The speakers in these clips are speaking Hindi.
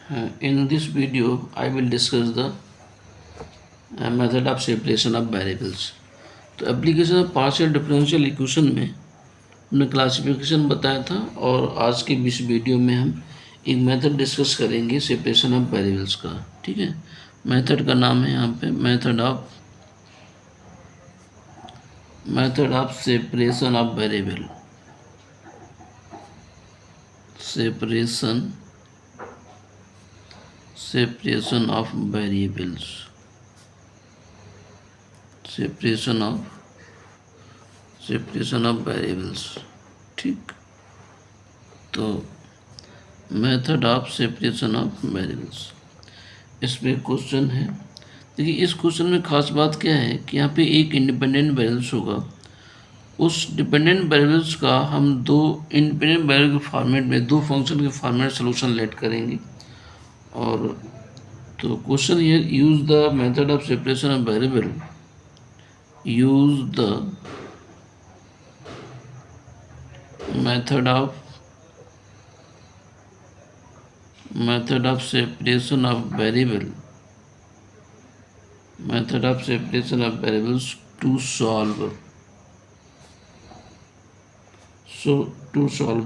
In this video, I will discuss the method of separation of variables. तो application of partial differential equation में हमने क्लासिफिकेशन बताया था और आज के इस वीडियो में हम एक मेथड डिस्कस करेंगे सेपरेशन ऑफ वेरिएबल्स का। ठीक है, मेथड का नाम है यहाँ पे method of separation of variable. Separation of variables, separation of variables. ठीक, तो method of separation of variables, इसमें क्वेश्चन है। देखिए, इस क्वेश्चन में खास बात क्या है कि यहाँ पे एक इंडिपेंडेंट वेरिएबल्स होगा, उस डिपेंडेंट वेरिएबल्स का हम दो इंडिपेंडेंट वेरिएबल के फॉर्मेट में, दो फंक्शन के फॉर्मेट सोल्यूशन लेट करेंगे। और तो question here, use the method of separation of variable, use the method of separation of variables to solve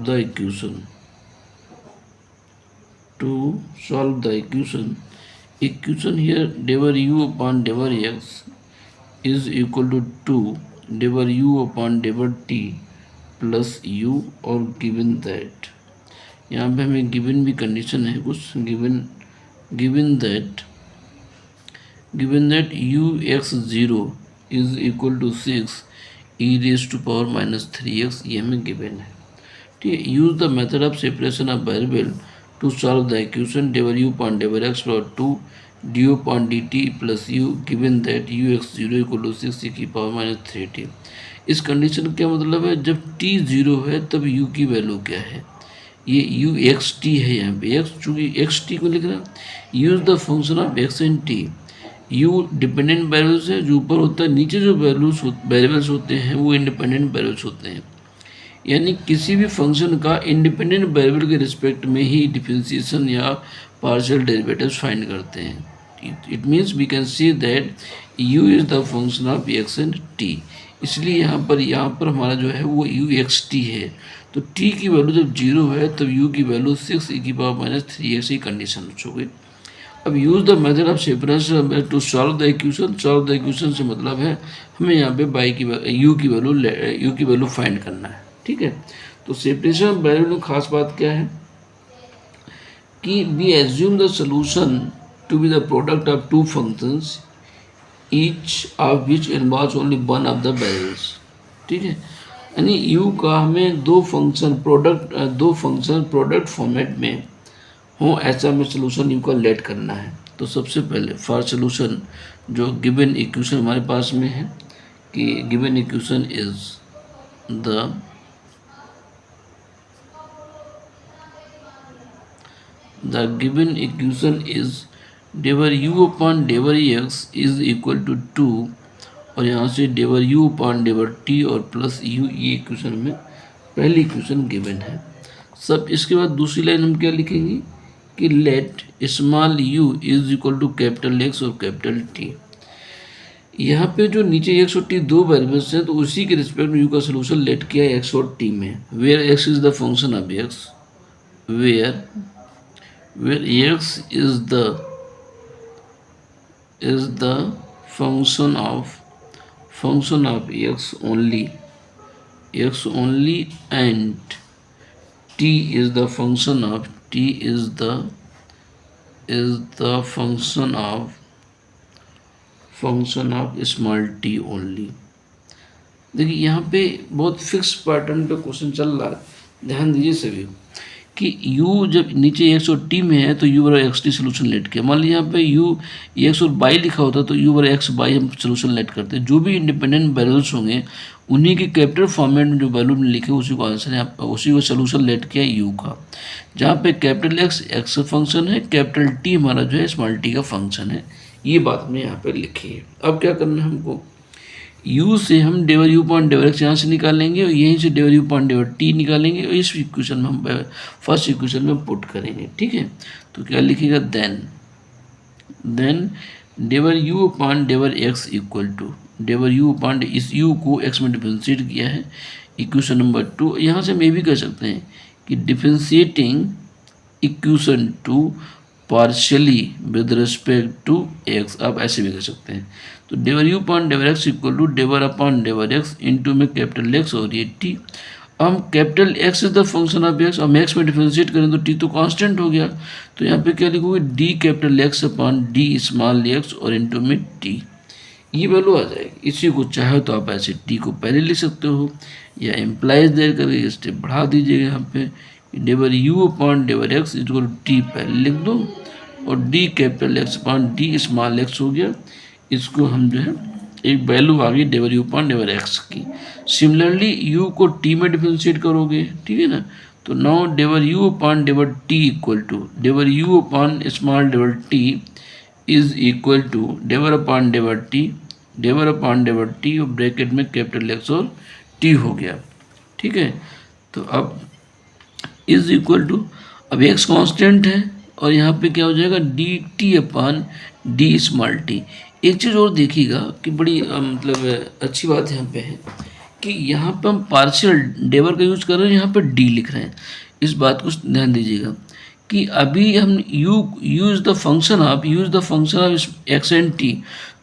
the equation. Equation here, diver u upon diver x is equal to 2 diver u upon diver t plus u, और गिवन दैट, यहाँ पे हमें गिवन भी कंडीशन है कुछ, given that u x 0 is equal to 6 e raise to power minus 3x, ये हमें गिवन है। ठीक है, use the method of separation of variable to solve the equation del u upon diver x plus 2 du upon dt plus u given that u x 0 equal to 6 e की पावर माइनस 3t। इस कंडीशन का क्या मतलब है, जब t 0 है तब u की वैल्यू क्या है, ये u x t है। यहाँ पे x, चूँकि x t को लिख रहा है, use the function of x and t। u dependent variables है, जो ऊपर होता है, नीचे जो वेरिएबल्स होते हैं वो इंडिपेंडेंट वेरिएबल्स होते हैं। यानी किसी भी फंक्शन का इंडिपेंडेंट वेरिएबल के रिस्पेक्ट में ही डिफरेंशिएशन या पार्शियल डेरिवेटिव्स फाइंड करते हैं। It means we can see that u is the function of x and t। इसलिए यहाँ पर हमारा जो है वो u x t है। तो t की वैल्यू जब 0 है तब u की वैल्यू 6 e की पावर माइनस 3x की कंडीशन हो गई। अब use the method of separation to solve the equation. Solve the equation से मतलब है हमें यहाँ पे u की वैल्यू फाइंड करना है। ठीक है, तो सेपरेशन ऑफ वेरिएबल में खास बात क्या है कि we assume the solution to be the product of two functions each of which involves only one of the variables. ठीक है, यानी u का हमें दो फंक्शन प्रोडक्ट फॉर्मेट में हो, ऐसा हमें सोल्यूशन u का लेट करना है। तो सबसे पहले फॉर सोल्यूशन, जो गिवन इक्वेशन हमारे पास में है कि given equation is the given equation is diver u upon diver x is equal to 2, और यहाँ से diver u upon diver t और प्लस u, ये इक्वेशन में पहली इक्वेशन गिवन है सब। इसके बाद दूसरी लाइन हम क्या लिखेंगे कि let small u is equal to capital x और कैपिटल t। यहाँ पे जो नीचे x और t दो वेरिएबल्स हैं, तो उसी के रिस्पेक्ट में u का सोल्यूशन लेट किया है x और t में, where x is the function of x, where x is the function of x only, and t is the function of small t only। देखिए, यहाँ पे बहुत फिक्स पैटर्न पे क्वेश्चन चल रहा है, ध्यान दीजिए सभी कि u जब नीचे x और t में है तो u बराबर एक्स टी सोल्यूशन लेट किया। मान लीजिए यहाँ पे u x और y लिखा होता तो u बराबर x y हम सोल्यूशन लेट करते हैं। जो भी इंडिपेंडेंट वेरिएबल्स होंगे उन्हीं के कैपिटल फॉर्मेट में जो वैल्यू लिखे उसी को आंसर है, उसी को सोल्यूशन लेट किया u का। जहाँ पे कैपिटल x का फंक्शन है, कैपिटल t हमारा जो है स्मॉल t का फंक्शन है। ये बात हमने यहाँ पे लिखी है। अब क्या करना है हमको, u से हम डेवर u पॉइंट डेवर x यहाँ से निकालेंगे और यहीं से डेवर u पॉइंट डेवर t निकालेंगे और इस इक्वेशन में हम फर्स्ट इक्वेशन में पुट करेंगे। ठीक है, तो क्या लिखेगा, then del u upon del x equal to del u upon, इस u को x में डिफ्रेंशिएट किया है, इक्वेशन नंबर 2। यहाँ से हम ये भी कह सकते हैं कि differentiating equation 2 partially with respect to x, आप ऐसे भी कर सकते हैं। तो del u upon del x equal to del upon del x into में कैपिटल x और ये t। हम capital x is the function of x, हम x में डिफ्रेंशिएट करें तो t तो कांस्टेंट हो गया, तो यहाँ पे क्या लिखोगे, D capital x upon D small x और इंटू में t, ये वैल्यू आ जाएगी। इसी को चाहे तो आप ऐसे t को पहले लिख सकते हो या इम्प्लाइज देर करके स्टेप बढ़ा दीजिएगा। यहाँ पे del u upon del x equal to t पहले लिख दो और D capital x upon D small x हो गया। इसको हम जो है एक वैल्यू आ गई del u upon del x की। सिमिलरली u को t में डिफ्रेंशिएट करोगे, ठीक है ना, तो now del u upon del t equal to del u upon small del t is equal to del upon del t और ब्रैकेट में कैपिटल x और t हो गया। ठीक है, तो अब इज इक्वल टू, अब x कांस्टेंट है और यहाँ पे क्या हो जाएगा, D T upon D small T. एक चीज़ और देखिएगा कि बड़ी मतलब अच्छी बात यहाँ पे है कि यहाँ पे हम पार्शियल डेवर का यूज कर रहे हैं, यहाँ पे डी लिख रहे हैं। इस बात को ध्यान दीजिएगा कि अभी हम use the function of x and T,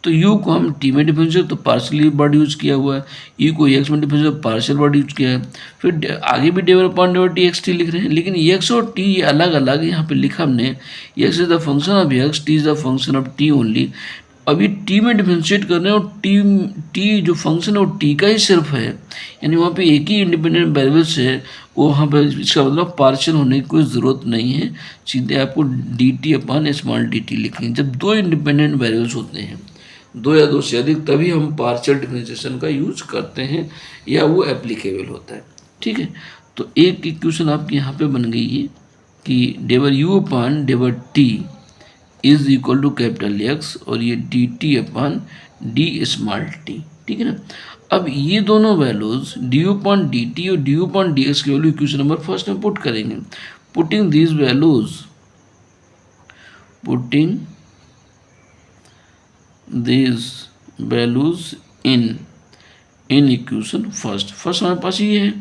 तो u को हम t में डिफरेंशिएट तो पार्शियली वर्ड यूज किया हुआ है, u को x में डिफरेंशिएट पार्शियल वर्ड यूज किया है, फिर आगे भी डेवर अपॉन डेवर टी एक्स टी लिख रहे हैं, लेकिन x और t अलग अलग यहाँ पे लिखा हमने, x is the function of x, t is the function of t only. अभी t में डिफरेंशिएट कर रहे हैं और t जो फंक्शन है वो t का ही सिर्फ है, यानी वहाँ पे एक ही इंडिपेंडेंट वेरिएबल्स है, वो वहाँ पर इसका मतलब पार्शियल होने की कोई ज़रूरत नहीं है, सीधे आपको D T upon small D T लिखेंगे। जब दो इंडिपेंडेंट वेरिएबल्स होते हैं, दो या दो से अधिक, तभी हम पार्शियल डिफरेंशिएशन का यूज करते हैं या वो एप्लीकेबल होता है। ठीक है, तो एक इक्वेशन आपकी यहाँ पे बन गई है कि del u upon del t is equal to capital x और ये D T upon D small T. ठीक है ना, अब ये दोनों values D U upon D T और D U upon D X की वैल्यू इक्वेशन नंबर फर्स्ट में पुट करेंगे। Putting these values in equation first हमारे पास ये है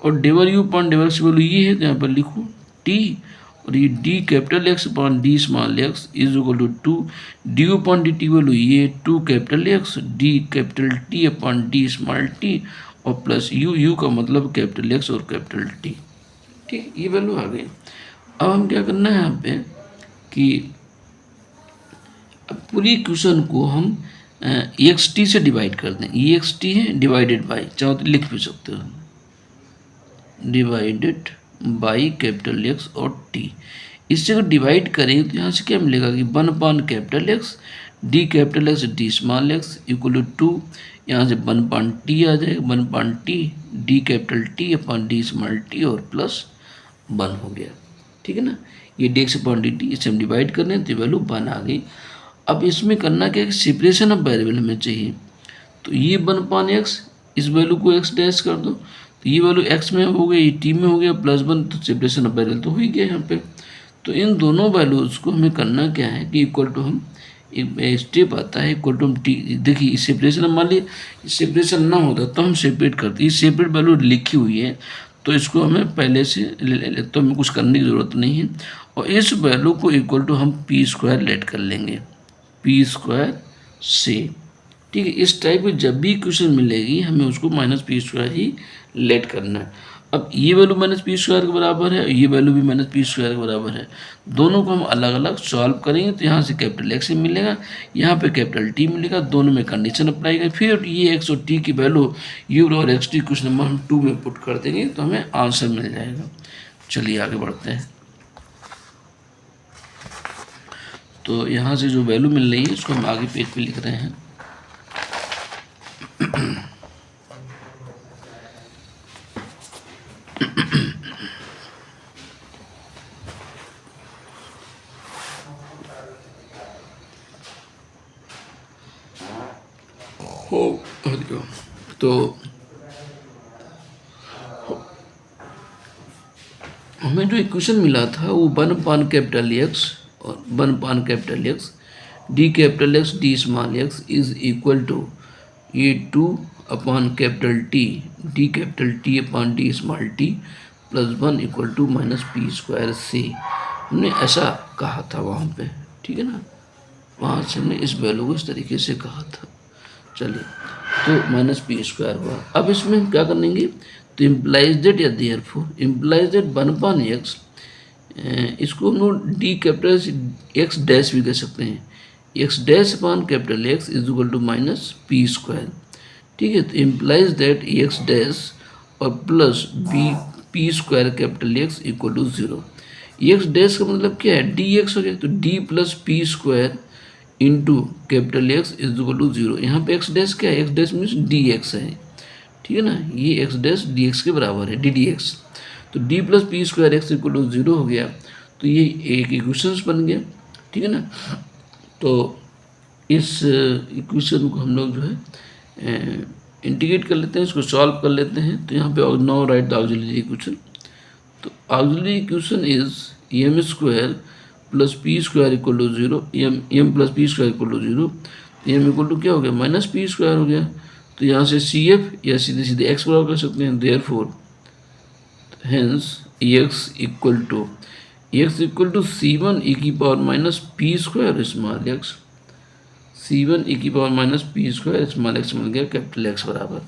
और डेवर यू अपॉन डेवर एक्स की वैल्यू ये है, तो यहाँ पर लिखो टी और ये d capital X upon D small x is equal to 2, d upon D t value ये 2 capital X d capital T upon D small t और प्लस यू का मतलब कैपिटल एक्स और कैपिटल टी। ठीक, ये वैल्यू आ गई। अब हम क्या करना है यहाँ पे कि अब पूरी इक्वेशन को हम एक्स टी से डिवाइड कर दें। ये एक्स टी है डिवाइडेड बाई, चाहो तो लिख भी सकते हो, डिवाइडेड बाई कैपिटल एक्स और टी। इससे अगर डिवाइड करें तो यहाँ से क्या मिलेगा कि 1 upon capital X d capital X D small x equal to 2, यहाँ से 1 अपॉन टी आ जाएगा, 1 upon t d capital T upon D small t और प्लस 1 हो गया। ठीक है ना, ये d x upon D t, इसे हम डिवाइड कर रहे हैं तो वैल्यू 1 आ गई। अब इसमें करना क्या है, सेपरेशन ऑफ वेरिएबल हमें चाहिए, तो ये 1 अपॉन एक्स, इस वैल्यू को एक्स डैश कर दो, तो ये वैल्यू एक्स में हो गई, ये टी में हो गया, प्लस 1, तो सेपरेशन ऑफ वेरिएबल तो हो ही गया यहाँ पे। तो इन दोनों वैल्यूज़ को हमें करना क्या है कि इक्वल टू, हम एक स्टेप आता है इक्वल टू हम टी, देखिए सेपरेशन, मान लीजिए सेपरेशन ना होता तो हम सेपरेट करते, ये सेपरेट वैल्यू लिखी हुई है तो इसको हमें पहले से ले तो हमें कुछ करने की ज़रूरत नहीं है, और इस वैल्यू को इक्वल टू हम पी स्क्वायर लेट कर लेंगे, पी स्क्वायर से। ठीक है, इस टाइप की जब भी इक्वेशन मिलेगी हमें उसको माइनस पी स्क्वायर ही लेट करना है। अब ये वैल्यू माइनस पी स्क्वायर के बराबर है, ये वैल्यू भी माइनस पी स्क्वायर के बराबर है, दोनों को हम अलग अलग सॉल्व करेंगे तो यहाँ से कैपिटल एक्स मिलेगा, यहाँ पे कैपिटल टी मिलेगा, दोनों में कंडीशन अप्लाई करें, फिर ये एक्स और टी की वैल्यू यू और एक्स टी क्वेश्चन नंबर हम 2 में पुट कर देंगे तो हमें आंसर मिल जाएगा। चलिए आगे बढ़ते हैं। तो यहाँ से जो वैल्यू मिल रही है उसको हम आगे पेज पे लिख रहे हैं। हो हरिओम। तो हमें जो इक्वेशन मिला था वो 1/X और 1/X D capital X D small x is equal to ये 2/T D capital T upon D small T plus 1 equal to minus P square C. हमने ऐसा कहा था वहाँ पे, ठीक है ना, वहाँ से हमने इस वैल्यू को इस तरीके से कहा था। चलिए, तो माइनस पी स्क्वायर हुआ। अब इसमें हम क्या करेंगे, तो इम्प्लाइज दैट या देयरफॉर इम्प्लाइज दैट 1/X, इसको हम लोग डी कैपिटल एक्स डैश भी कह सकते हैं, x dash upon capital X is equal to minus P square. ठीक है, तो इम्प्लाइज दैट एक्स डैश और plus b p square capital X equal to 0। X dash का मतलब क्या है, डी एक्स हो गया, तो d plus P square into capital X is equal to 0। यहाँ पे एक्स डैश क्या है, x dash means d x है, ठीक है ना, ये एक्स डैश डी एक्स के बराबर है, डी डी एक्स। तो d plus P square x equal to 0 हो गया, तो ये एक इक्वेशंस बन गया, ठीक है ना। तो इस इक्वेशन को हम लोग जो है इंटीग्रेट कर लेते हैं, इसको सॉल्व कर लेते हैं। तो यहाँ पे now write the auxiliary equation. तो auxiliary equation is M square plus P square equal to 0, M plus P square equal to 0, M equal to क्या हो गया, माइनस पी स्क्वायर हो गया। तो यहाँ से सी एफ या सीधे सीधे एक्स बराबर कर सकते हैं, therefore hence x equal to C one E की power minus P square small X, C one E की power minus P square small X मिल गया कैपिटल एक्स बराबर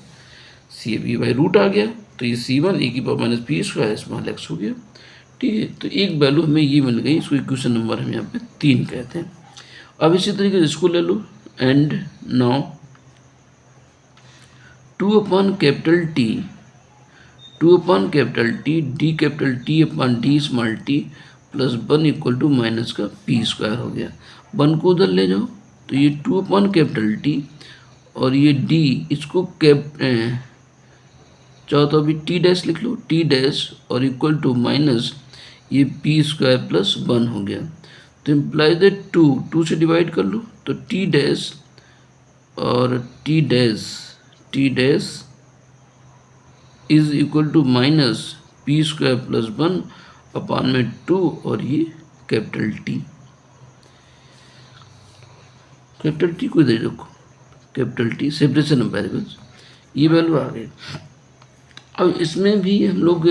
सी एफ, ये बाई रूट आ गया, तो ये सी1 ई की power minus P square small x हो गया। ठीक है, तो एक वैल्यू हमें ये मिल गई, इसको इक्वेशन नंबर हम यहाँ पे 3 कहते हैं। अब इसी तरीके से इसको ले लो, and now 2/T D capital T upon D small T plus 1 equal to minus का पी स्क्वायर हो गया। 1 को उधर ले जाओ, तो ये 2/T और ये डी, इसको चाहो तो अभी टी डैश लिख लो, टी डैश और इक्वल टू माइनस ये पी स्क्वायर प्लस 1 हो गया। तो इम्प्लाई दैट 2 से डिवाइड कर लो, तो टी डैश और t dash is equal to minus P square plus 1 upon में 2 और ये कैपिटल टी को दे रखो, capital T separation of variables, ये वैल्यू आ गई। अब इसमें भी हम लोग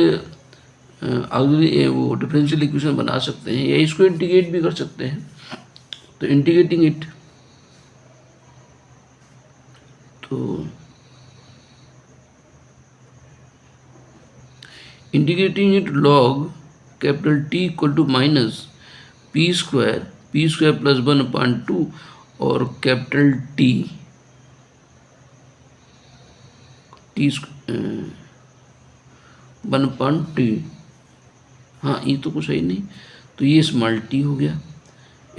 वो डिफरेंशियल इक्वेशन बना सकते हैं या इसको इंटीग्रेट भी कर सकते हैं। तो इंटीग्रेटिंग इट, तो integrating it log capital T equal to minus P square plus 1 upon 2 और कैपिटल टी 1/T, हाँ ये तो कुछ है ही नहीं, तो ये स्मॉल टी हो गया,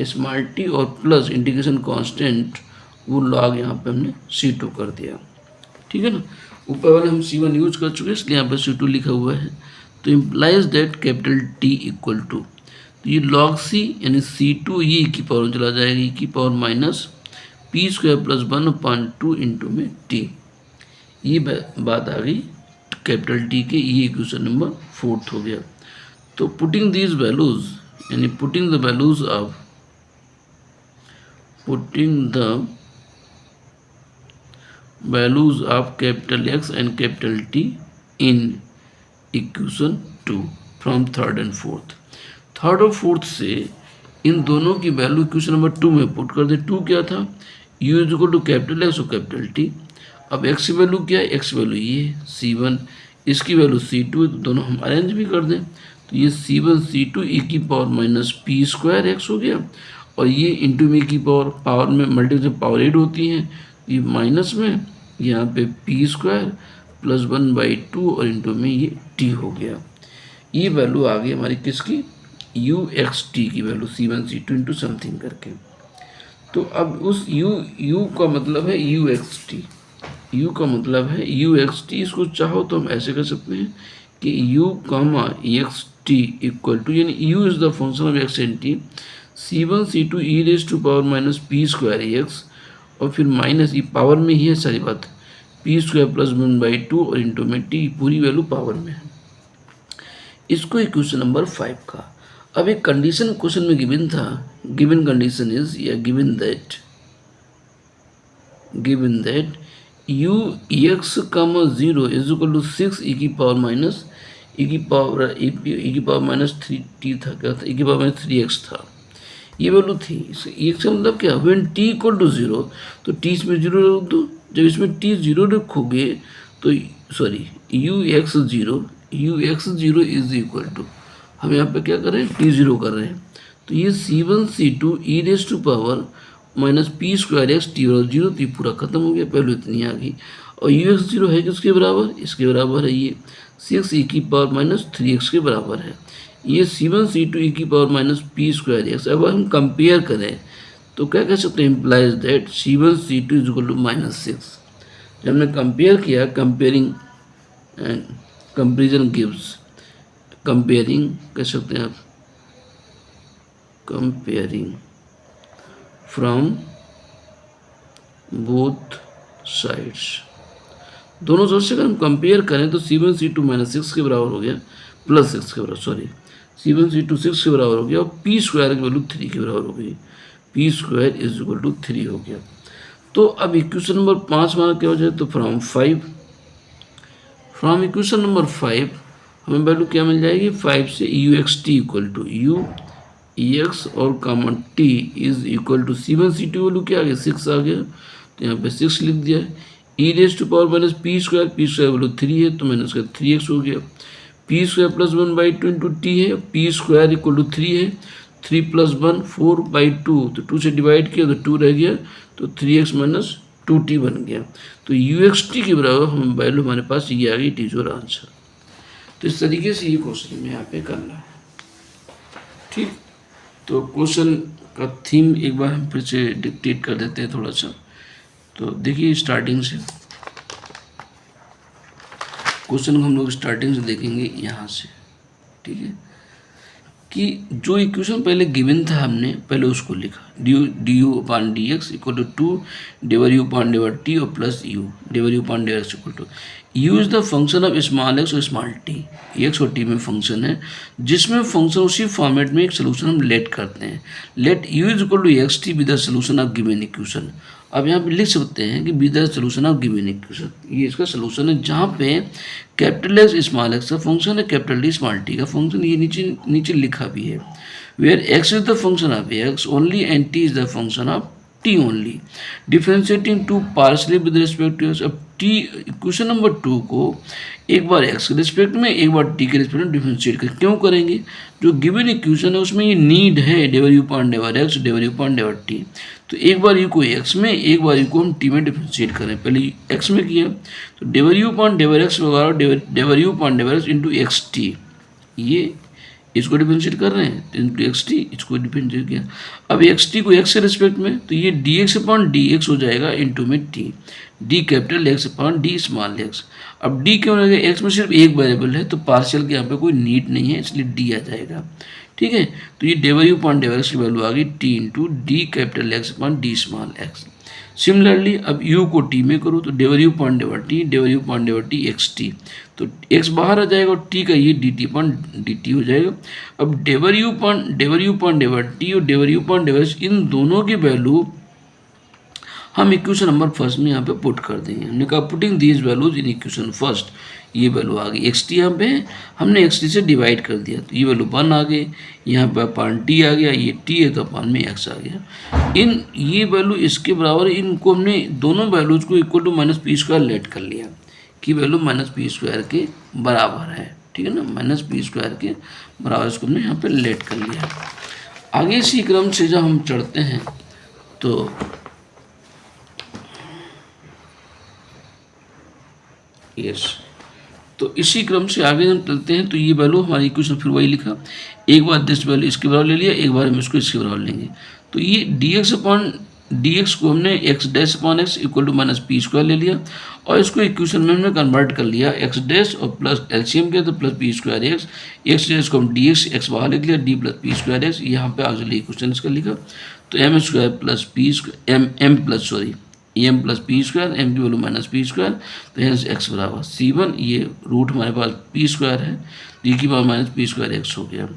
स्मॉल टी और प्लस इंटीग्रेशन कांस्टेंट वो लॉग यहाँ पे हमने C2 कर दिया, ठीक है ना। ऊपर वाले हम C1 यूज कर चुके हैं, इसलिए यहाँ पे C2 लिखा हुआ है। तो implies that capital T equal to, तो ये लॉग C यानी C2 ये की पावर चला जाएगा, ई की power minus P square plus 1/2 into में T, ये बात आ गई कैपिटल टी के, ये इक्वेशन नंबर 4 हो गया। तो पुटिंग दीज वैल्यूज यानी putting the values of capital X and capital T in equation 2 from third and fourth से इन दोनों की वैल्यू इक्वेशन नंबर 2 में पुट कर दे। 2 क्या था, u is equal to capital X और कैपिटल टी। अब x की वैल्यू क्या है, x वैल्यू ये C1, इसकी वैल्यू C2, तो दोनों हम अरेंज भी कर दें। तो ये C1 C2 ई की power minus P square x हो गया, और ये इंटू में की पावर में मल्टीप्लाई से पावर 8 होती हैं, ये माइनस में यहाँ पे पी स्क्वायर प्लस 1/2 और इंटू में ये t हो गया। ये वैल्यू आ गई हमारी किसकी, UXT की value C1 C2 into something करके। तो अब उस U का मतलब है UXT, U का मतलब है UXT, इसको चाहो तो हम ऐसे कर सकते हैं कि U, XT इक्वल टू, यानी U is the function of x and t, C1 C2 e raise to power minus P square x और फिर माइनस ये पावर में ही है सारी बात, पी स्क्वायर प्लस 1/2 और इंटू में टी, पूरी वैल्यू पावर में है। इसको इक्वेशन नंबर 5 का। अब एक कंडीशन क्वेश्चन में गिवन था, गिवन कंडीशन इज या given that u x, 0 is equal to 6 e की पावर माइनस थ्री टी था, क्या था, e की पावर माइनस 3x था, ये वैल्यू थी। x का मतलब क्या, व्हेन t इक्वल टू 0, तो t इसमें 0 रख दो। जब इसमें t 0 रखोगे तो sorry ux0 is equal to, हम यहाँ पे क्या कर रहे हैं, t0 कर रहे हैं, तो ये c1 c2 e raise to power minus P square x t और 0, तो ये पूरा खत्म हो गया, पहले इतनी आ गई। और ux0 है किसके बराबर, इसके बराबर है, ये 6 e की पावर माइनस 3x के बराबर है। ये c1 c2 e की power minus P square x. अब हम कंपेयर करें तो क्या कह सकते हैं, implies that c1 c2 is equal to -6। जब हमने कंपेयर किया, कंपेरिजन गिव्स, कंपेयरिंग कह सकते हैं आप, कंपेयरिंग फ्रॉम बोथ साइड्स, दोनों तरफ से अगर हम कंपेयर करें तो c1 c2 -6 के बराबर हो गया, प्लस 6 के बराबर, सॉरी c1 c2 6 के बराबर हो गया, और पी स्क्वायर की वैल्यू 3 के बराबर हो गई, p square is equal to 3 हो गया। तो अब इक्वेशन नंबर 5 माना क्या हो जाए, तो फ्रॉम इक्वेशन नंबर 5 हमें वैल्यू क्या मिल जाएगी, 5 से uxt इक्वल टू x और common t is equal to c1 c2 value क्या आ गया, 6 आ गया, तो यहाँ पे 6 लिख दिया है। e raise to power minus P square value 3 है, तो मैंने उसका 3x हो गया, p square plus 1/2 into t है, पी स्क्वायर इक्वल टू 3 है, 3 + 1 4/2, तो 2 से डिवाइड किया तो 2 रह गया, तो 3x माइनस 2t बन गया। तो uxt के बराबर हम वैल्यू हमारे पास ये आ गई, टी जो आंसर। तो इस तरीके से ये क्वेश्चन में यहाँ पे करना है, ठीक। तो क्वेश्चन का थीम एक बार हम फिर से डिक्टेट कर देते हैं थोड़ा सा। तो देखिए स्टार्टिंग से क्वेश्चन को हम लोग स्टार्टिंग से देखेंगे यहाँ से, ठीक है, कि जो इक्वेशन पहले गिवन था हमने पहले उसको लिखा, du/dx इक्वल टू 2 /t और plus u du/dx equal to u is the function of small x और स्मॉल टी, एक्स और टी में फंक्शन है, जिसमें फंक्शन उसी फॉर्मेट में एक सोल्यूशन हम लेट करते हैं, let u is equal to x t with the solution of given equation. अब यहाँ पे लिख सकते हैं कि with the solution of given equation, ये इसका सोल्यूशन है, जहाँ पे कैपिटल एक्स स्मॉल एक्स का फंक्शन है, कैपिटल टी स्मॉल टी का फंक्शन, ये नीचे लिखा भी है, where X is the function of x only and T is the function of t only, differentiating to partially with respect to x. अब टी क्वेश्चन नंबर 2 को एक बार एक्स के रिस्पेक्ट में एक बार टी के रिस्पेक्ट में डिफ्रेंशिएट कर, क्यों करेंगे, जो गिवन इक्वेशन है उसमें ये नीड है du/x du/t, तो एक बार यू को एक्स में एक बार यू को हम टी में डिफ्रेंशिएट करें, पहले एक्स में किया तो du/x वगैरह du/x इंटू एक्स टी, ये इसको डिफरेंशिएट कर रहे हैं, इंटू एक्स टी, इसको डिफरेंशिएट किया। अब एक्स टी को एक्स के रिस्पेक्ट में, तो ये dx/dx हो जाएगा इंटू में T, d capital x/d small x. अब डी क्यों रहेगा, एक्स में सिर्फ एक वेरिएबल है, तो पार्शियल के यहाँ पे कोई नीड नहीं है, इसलिए डी आ जाएगा, ठीक है। तो ये du/x की वैल्यू आ गई T into D capital x/d small x. Similarly अब u को t में करो तो du/t एक्स टी, तो x बाहर आ जाएगा और t का ये dt हो जाएगा। अब du/t और du/x इन दोनों की वैल्यू हम इक्वेशन नंबर फर्स्ट में यहाँ पे पुट कर देंगे। हमने कहा putting these values in equation first, ये वैल्यू आ गई एक्स टी, यहाँ पे हमने एक्स टी से डिवाइड कर दिया, तो ये वैल्यू 1 आ गई, यहाँ पे अपान टी आ गया, ये टी है तो अपान में एक्स आ गया। इन ये वैल्यू इसके बराबर, इनको हमने दोनों वैल्यूज को equal to minus P square let कर लिया, कि वैल्यू माइनस पी स्क्वायर के बराबर है, ठीक है ना, माइनस पी स्क्वायर के बराबर इसको हमने यहाँ पे लेट कर लिया। आगे इसी क्रम से जब हम चढ़ते हैं तो तो इसी क्रम से आगे हम चलते हैं, तो ये वैल्यू हमारी इक्वेशन फिर वही लिखा, एक बार दिस वैल्यू इसके बराबर ले लिया, एक बार हम इसको इसके बराबर लेंगे, तो ये dx को हमने x' equal to minus P square ले लिया, और इसको इक्वेशन में हमने कन्वर्ट कर लिया, x' और प्लस एलसीएम किया तो प्लस पी स्क्वायर x को हम dx x बाहर लिख लिया, d plus P square x, यहाँ पे आगे इक्वेशन इसका लिखा, तो m स्क्वायर plus P square m plus m plus P square, m की वैल्यू माइनस पी स्क्वायर, तो हेंस एक्स बराबर C1, ये रूट हमारे पास पी स्क्वायर है, तो e की power minus P square x हो गया।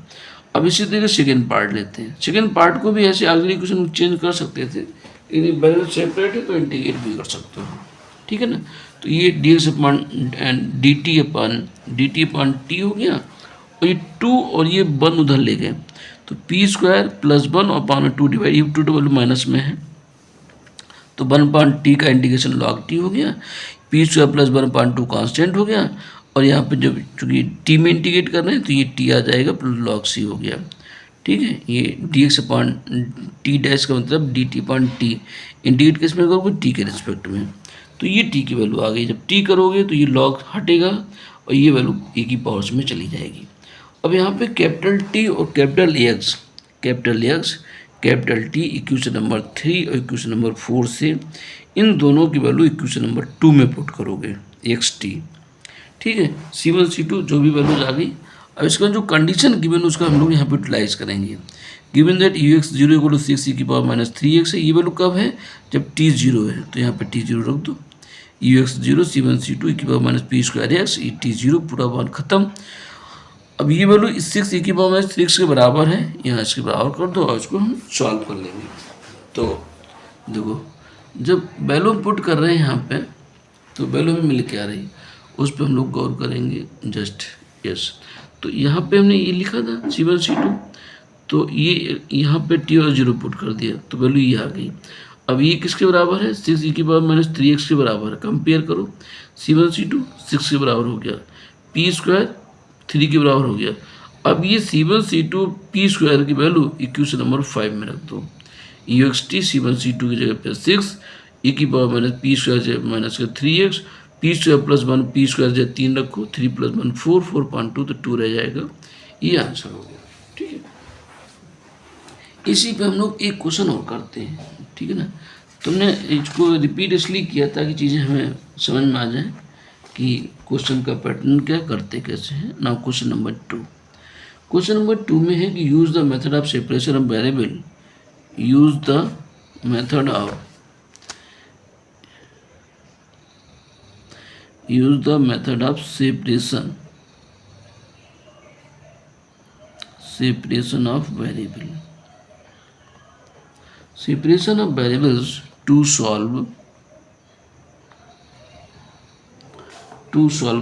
अब इसी तरीके सेकेंड पार्ट लेते हैं। सेकेंड पार्ट को भी ऐसे अगली क्वेश्चन चेंज कर सकते थे, लेकिन बैलेंस सेपरेट है तो इंटीग्रेट भी कर सकते हो, ठीक है ना। तो ये d x upon D T upon T हो गया, और ये 2 और ये 1 उधर ले गए, तो पी स्क्वायर प्लस 1 और अपॉन 2 डिवाइड, ये 2 डबल माइनस में है, तो 1/t का इंटीग्रेशन log t हो गया, पी स्क्वायर प्लस 1/2 कांस्टेंट हो गया, और यहाँ पे जब चूँकि टी में इंटीग्रेट कर रहे हैं तो ये टी आ जाएगा प्लस log c हो गया, ठीक है। ये d x upon T dash का मतलब D T upon T, integrate किस में करोगे, टी के रिस्पेक्ट में, तो ये टी की वैल्यू आ गई। जब टी करोगे तो ये log हटेगा और ये वैल्यू e की पावर्स में चली जाएगी। अब यहाँ पे कैपिटल टी और capital X capital T equation number 3 और इक्वेशन नंबर 4 से इन दोनों की वैल्यू इक्वेशन नंबर 2 में पुट करोगे, एक्स टी, ठीक है। C1 C2 जो भी वैल्यूज आ गई। अब इसका जो कंडीशन गिवन उसका हम लोग यहाँ पे यूटिलाइज करेंगे। Given that u x zero equal to 6 e की पावर माइनस 3x है, ये वैल्यू कब है, जब t जीरो है, तो यहाँ पे t जीरो रख दो, you x zero C1 C2 e की power minus P square x, ये t जीरो पूरा वन खत्म। अब ये वैल्यू 6 e की पावर माइनस 3x के बराबर है, यहाँ इसके बराबर कर दो और इसको हम सॉल्व कर लेंगे। तो देखो जब वैल्यू पुट कर रहे हैं यहाँ पे, तो वैल्यू हमें मिल के आ रही, उस पर हम लोग गौर करेंगे जस्ट यस। तो यहाँ पे हमने ये लिखा था C1 C2, तो ये यहाँ पे टी और जीरो पुट कर दिया तो वैल्यू ये आ गई। अब ये किसके बराबर है, 6 e की पावर माइनस 3x के बराबर है। कंपेयर करो, C1 C2 6 के बराबर हो गया, पी स्क्वायर 3 के बराबर हो गया। अब ये C1 C2 पी स्क्वायर की वैल्यू इक्वेशन नंबर 5 में रख दो, you x T C1 C2 की जगह पे 6 e की power minus P square minus का 3x, P square plus 1 P square जब 3 रखो, 3 प्लस 1 4, 4/2 तो 2 रह जाएगा, ये आंसर हो गया, ठीक है। इसी पे हम लोग एक क्वेश्चन और करते हैं, ठीक है ना। तुमने इसको रिपीट इसलिए किया ताकि चीज़ें हमें समझ में आ जाए कि क्वेश्चन का पैटर्न क्या, करते कैसे हैं। Now question number 2, question number 2 में है कि use the method of separation of variable, use the method of separation of variables to solve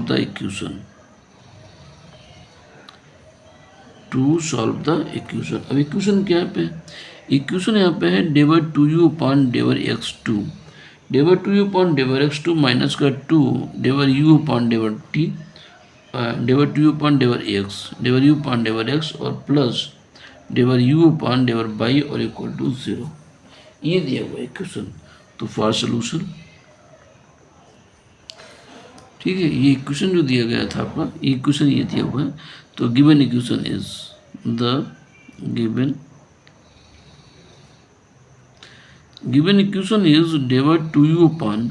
the equation, अब इक्वेशन क्या पे, इक्वेशन यहाँ पे है del 2u upon del x2, del 2u upon del x2 minus का 2 del u upon del t, del 2u upon del x, del u upon del x और plus del u upon del y और इक्वल टू 0, ये दिया हुआ है इक्वेशन। तो फॉर सोल्यूशन, ठीक है, ये इक्वेशन जो दिया गया था आपका, ये इक्वेशन ये दिया हुआ है। तो given equation is given equation is del 2u upon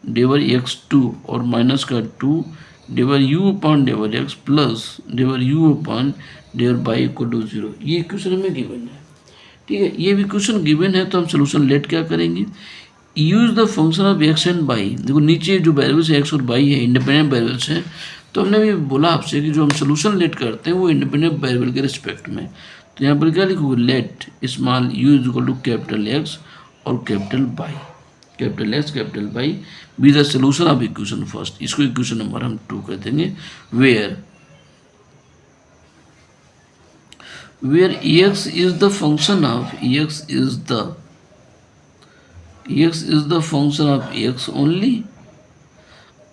del x2 और माइनस का 2 del u upon del x plus del u upon del y equal to 0, ये इक्वेशन हमें गिवन है, ठीक है। ये भी क्वेश्चन गिवन है तो हम सोल्यूशन लेट क्या करेंगे, use the function of x and y. देखो नीचे जो वेरिएबल्स है एक्स और वाई है, इंडिपेंडेंट वेरिएबल्स हैं, तो हमने भी बोला आपसे कि जो हम सोल्यूशन लेट करते हैं वो इंडिपेंडेंट वेरिएबल के रिस्पेक्ट में। तो यहाँ पर क्या लिखोगे, let small U is equal to capital X और capital Y, capital X capital Y be the solution of equation first, इसको इक्वेशन नंबर हम 2 कर देंगे। Where x is the function of x is the function of x only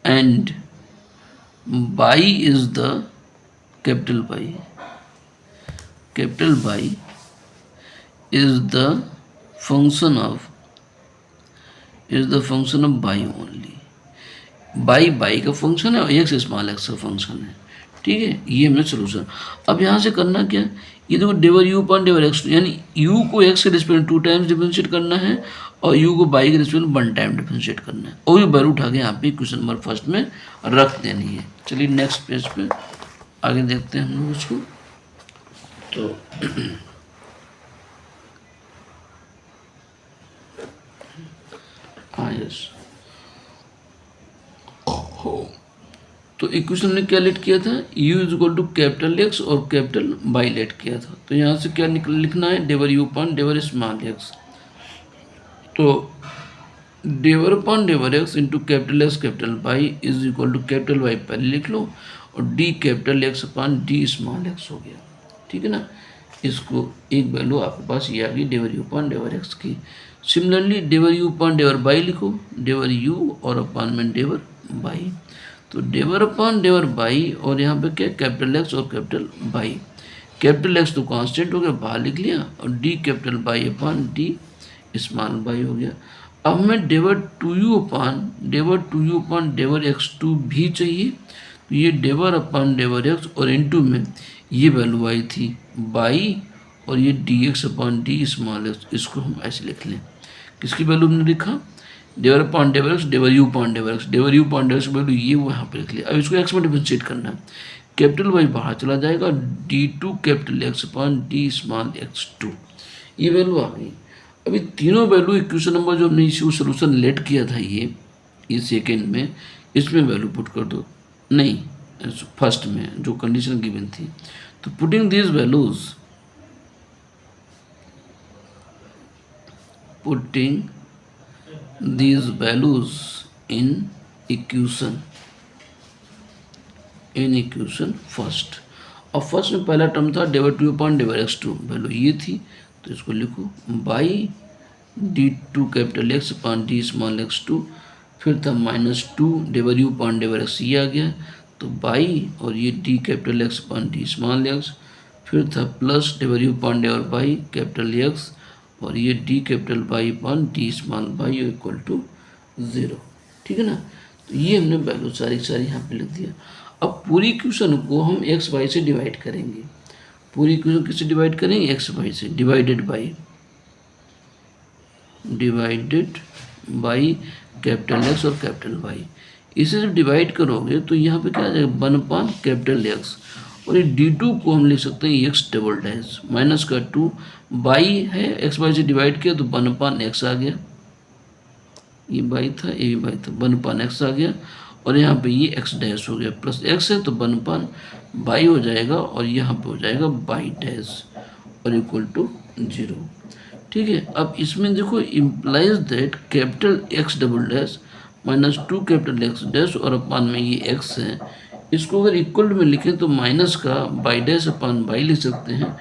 and y is the capital Y is the function of y only, y का फंक्शन है और x स्मॉल x का फंक्शन है, ठीक है। ये हमें सोल्यूशन। अब यहाँ से करना क्या, ये देखो डेवर u अपॉन डेवर x, यानी u को x के रिस्पेक्ट 2 टाइम्स डिफरेंशिएट करना है और u को y के रिस्पेक्ट 1 टाइम डिफरेंशिएट करना है, और ये वैल्यू उठा के यहाँ पे क्वेश्चन नंबर फर्स्ट में रख देनी है। चलिए नेक्स्ट पेज पे आगे देखते हैं हम लोग उसको। तो हाँ डैश। तो इक्वेशन हमने क्या लेट किया था, u is equal to capital X और कैपिटल वाई लेट किया था। तो यहाँ से क्या लिखना है, डेवर यू अपॉन डेवर स्मॉल एक्स। तो डेवर upon डेवर x into capital X capital Y is equal to capital Y पहले लिख लो और D capital X upon D small x हो गया। ठीक है ना, इसको एक वैल्यू आपके पास ये आ गई डेवर यू अपॉन डेवर एक्स की। सिमिलरली डेवर यू अपॉन डेवर वाई लिखो, डेवर यू और अपॉन में डेवर वाई। तो डेवर अपॉन डेवर बाई और यहाँ पे क्या कैपिटल एक्स और कैपिटल बाई। कैपिटल एक्स तो कांस्टेंट हो गया, बाहर लिख लिया, और D capital Y upon D small y हो गया। अब हमें डेवर two u upon डेवर x two भी चाहिए। तो ये डेवर अपॉन डेवर एक्स और इनटू में ये वैल्यू आई थी बाई और ये d x upon D small x, इसको हम ऐसे लिख लें। किसकी वैल्यू हमने लिखा, डेवर अपॉन डेवर एक्स, डेवर यू अपॉन डेवर एक्स, डेवर यू अपॉन डेवर एक्स वैल्यू ये वहाँ पे लिख लिया। अब इसको एक्स में डिफरेंशिएट करना है, कैपिटल वाई बाहर चला जाएगा, d two capital X upon D small x two, ये वैल्यू आ गई। अभी तीनों वैल्यू इक्वेशन नंबर जो हमने इसी सोल्यूशन लेट किया था ये सेकेंड में, इसमें वैल्यू पुट कर दो, नहीं फर्स्ट में जो कंडीशन गिवन थी। तो putting these values, putting these values in equation first. अब फर्स्ट में पहला टर्म था डेवर two upon डेवर x two, value ये थी, तो इसको लिखो Y d two capital X upon D small x two. फिर था माइनस टू डेवर यू अपॉन डेवर एक्स, ये आ गया, तो बाई और ये d capital X upon D small x. फिर था प्लस डेवर you upon डेवर by capital X और ये d capital Y upon D small y equal to 0। ठीक है ना, तो ये हमने वैल्यू सारी यहाँ पे लिख दिया। अब पूरी इक्वेशन को हम एक्स वाई से डिवाइड करेंगे। पूरी इक्वेशन किससे डिवाइड करेंगे, एक्स वाई से, डिवाइडेड बाई कैपिटल एक्स और कैपिटल वाई। इसे जब डिवाइड करोगे तो यहाँ पे क्या आ जाएगा, 1 अपॉन कैपिटल एक्स, और ये d2 को हम लिख सकते हैं एक्स डबल डैश माइनस का 2 बाई है, एक्स वाई से डिवाइड किया तो 1 अपॉन एक्स आ गया, ये बाई था ये भी बाई था, 1 अपॉन एक्स आ गया, और यहाँ पे ये एक्स डैश हो गया, प्लस एक्स है तो 1 अपॉन बाई हो जाएगा, और यहाँ पे हो जाएगा बाई डैश और इक्वल टू 0। ठीक है, अब इसमें देखो implies that capital x double dash minus 2 capital x dash और अपॉन में ये एक्स है, इसको अगर इक्वल में लिखें तो माइनस का बाई डैश अपॉन बाई लिख सकते हैं,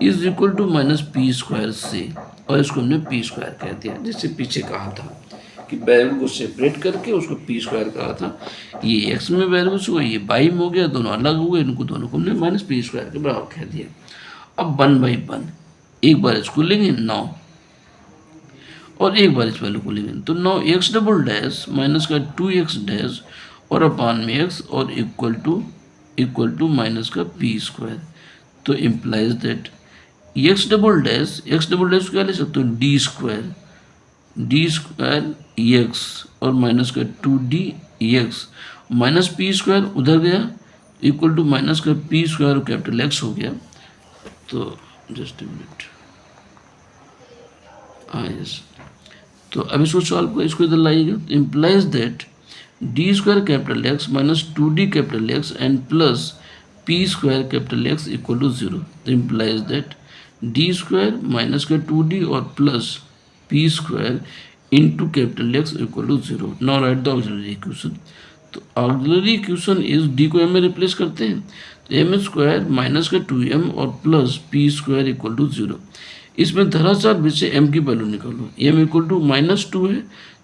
is equal to minus P square से, और इसको हमने पी स्क्वायर कह दिया, जिससे पीछे कहा था कि वेरिएबल को सेपरेट करके उसको पी स्क्वायर कहा था। ये एक्स में वेरिएबल्स हुआ, ये बाई में हो गया, दोनों अलग हुए, इनको दोनों को हमने माइनस पी स्क्वायर के बराबर कह दिया। अब 1/1 एक बार इसको लेंगे 9 और एक बार इस वैल्यू को लेंगे, तो 9 एक्स डबल डैश माइनस का 2x डैश और अपान में एक्स और इक्वल टू माइनस का पी स्क्वायर। तो implies that x double dash क्या ले सकते हो, डी स्क्वायर एक्स और माइनस का 2d x minus P square उधर गया, इक्वल टू माइनस का पी स्क्वायर और कैपिटल एक्स हो गया। तो जस्ट ए मिनट, यस, तो अब इसको सॉल्व कर, इसको इधर लाइएगा, तो implies that d square capital X minus 2d capital X and plus P square capital X equal to 0। तो implies that d square minus का 2d और plus P square into capital X equal to 0। Now write the auxiliary equation. तो ऑक्सिलरी इक्वेशन इज डी को एम में रिप्लेस करते हैं, तो एम स्क्वायर माइनस का 2m और plus P square equal to 0। इसमें धराशार बीच से m की वैल्यू निकालो, m इक्वल टू -2 है,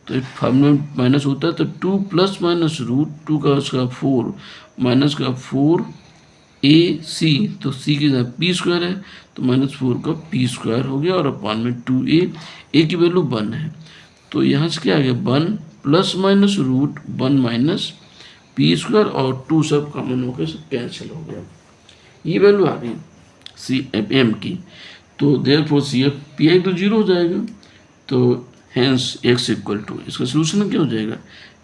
तो एक फॉर्मूला में माइनस होता है, तो 2 प्लस माइनस रूट 2 का उसका 4 माइनस का 4ac, तो c की जगह पी स्क्वायर है, तो -4 का पी स्क्वायर हो गया, और अपान में 2a की वैल्यू 1 है, तो यहाँ से क्या आ गया 1 plus minus root 1 minus P square, और 2 सब कॉमन होकर सब कैंसिल हो गया, ये वैल्यू आ गई सी एम की। तो therefore C F P I तो 0 हो जाएगा, तो हेंस एक्स इक्वल टू, इसका सोल्यूशन क्या हो जाएगा,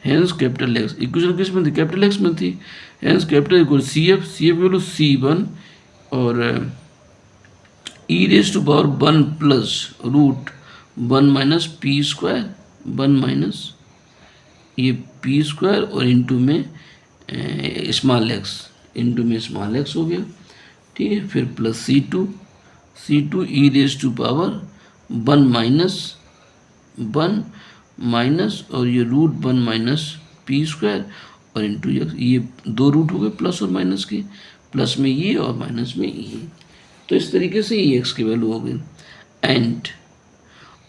हेंस कैपिटल एक्स, इक्वेशन किस में थी, कैपिटल एक्स में थी, hence capital equal C F equal C1 और e raise to power 1 plus root 1 minus P square 1 minus ये पी स्क्वायर और इंटू में स्मॉल एक्स, इंटू में स्मॉल एक्स हो गया, ठीक है। फिर plus C two e raise to power 1 minus और ये रूट 1 माइनस पी स्क्वायर और इंटू एक्स, ये दो रूट हो गए प्लस और माइनस के, प्लस में ये और माइनस में ये, तो इस तरीके से ये एक्स की वैल्यू हो गई। एंड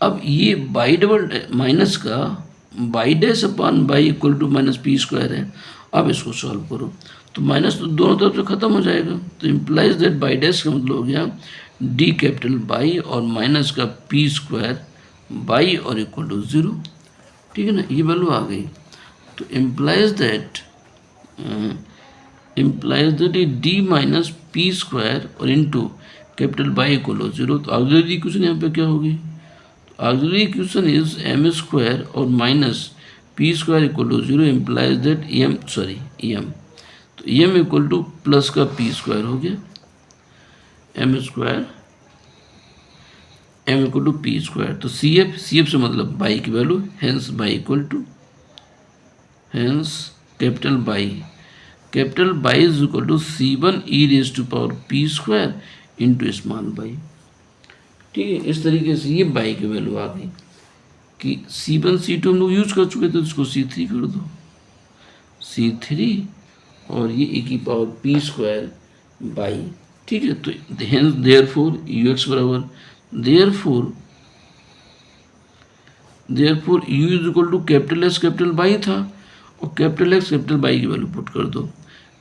अब ये बाई डबल माइनस का y dash upon y equal to minus P square है। अब इसको सॉल्व करो तो माइनस तो दोनों तरफ से खत्म हो जाएगा, तो इम्प्लाइज दैट बाई डैश का मतलब हो गया डी कैपिटल बाई और माइनस का पी स्क्वायर बाई और इक्वल टू 0, ठीक है ना, ये वैल्यू आ गई। तो इम्प्लाइज दैट ये डी माइनस पी स्क्वायर और into capital Y equal to 0, तो ऑक्सिलरी इक्वेशन यहाँ पे क्या होगी, auxiliary equation is M square और minus P square equal to 0 implies that m, तो एम इक्वल टू प्लस का पी स्क्वायर हो गया, m square m equal to p square, तो सी एफ से मतलब बाई की value, hence y equal to, hence capital Y is equal to C1 e raise to power p square into small y, ठीक है। इस तरीके से ये बाई की वैल्यू आ गई कि C1 C2 हम लोग यूज कर चुके थे, तो इसको C3 कर दो, C3 और ये e की पावर पी स्क्वायर बाई, ठीक है। तो हेंस देयरफॉर यू एक्स बराबर therefore u is equal to capital X capital Y था, और कैपिटल एक्स कैपिटल बाई की वैल्यू पुट कर दो।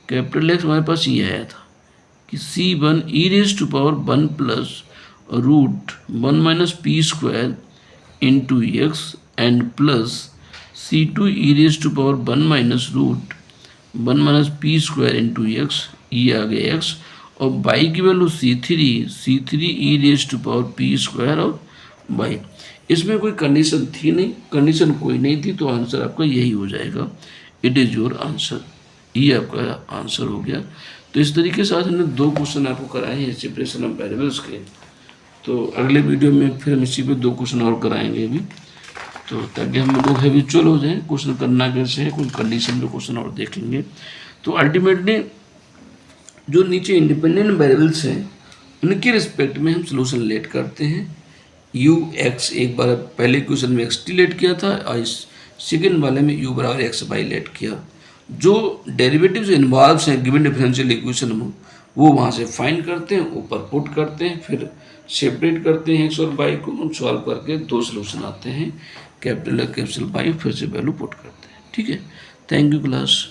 कैपिटल एक्स हमारे पास ये आया था कि C1 e raise to power 1 plus root 1 minus P square into x and plus C2 e raise to power 1 minus root 1 minus P square into x, ये आ गया एक्स, और बाई की value C3 e raise to power p square और बाई। इसमें कोई कंडीशन थी नहीं, कंडीशन कोई नहीं थी, तो आंसर आपका यही हो जाएगा, इट इज़ योर आंसर, ये आपका आंसर हो गया। तो इस तरीके से आज हमने 2 क्वेश्चन आपको कराए हैं सेपरेशन ऑफ वेरिएबल्स के। तो अगले वीडियो में फिर हम इसी पे 2 क्वेश्चन और कराएंगे अभी, तो ताकि हम लोग हैबिचुअल हो जाएं क्वेश्चन करना कैसे है, कुछ कंडीशन में क्वेश्चन और देख लेंगे। तो अल्टीमेटली जो नीचे इंडिपेंडेंट वेरिएबल्स हैं उनके रिस्पेक्ट में हम सोल्यूशन लेट करते हैं। यू एक्स एक बार पहले क्वेश्चन में एक्स टी लेट किया था और इस सेकेंड वाले में यू बराबर एक्स बाई लेट किया। जो डेरिवेटिव्स इन्वॉल्व हैं गिवन डिफरेंशियल इक्वेशन में वो वहाँ से फाइंड करते हैं, ऊपर पुट करते हैं, फिर सेपरेट करते हैं एक्स और बाई को, हम सॉल्व करके 2 सोल्यूशन आते हैं, कैपिटल बाई फिर से वैल्यू पुट करते हैं, ठीक है। Thank you class.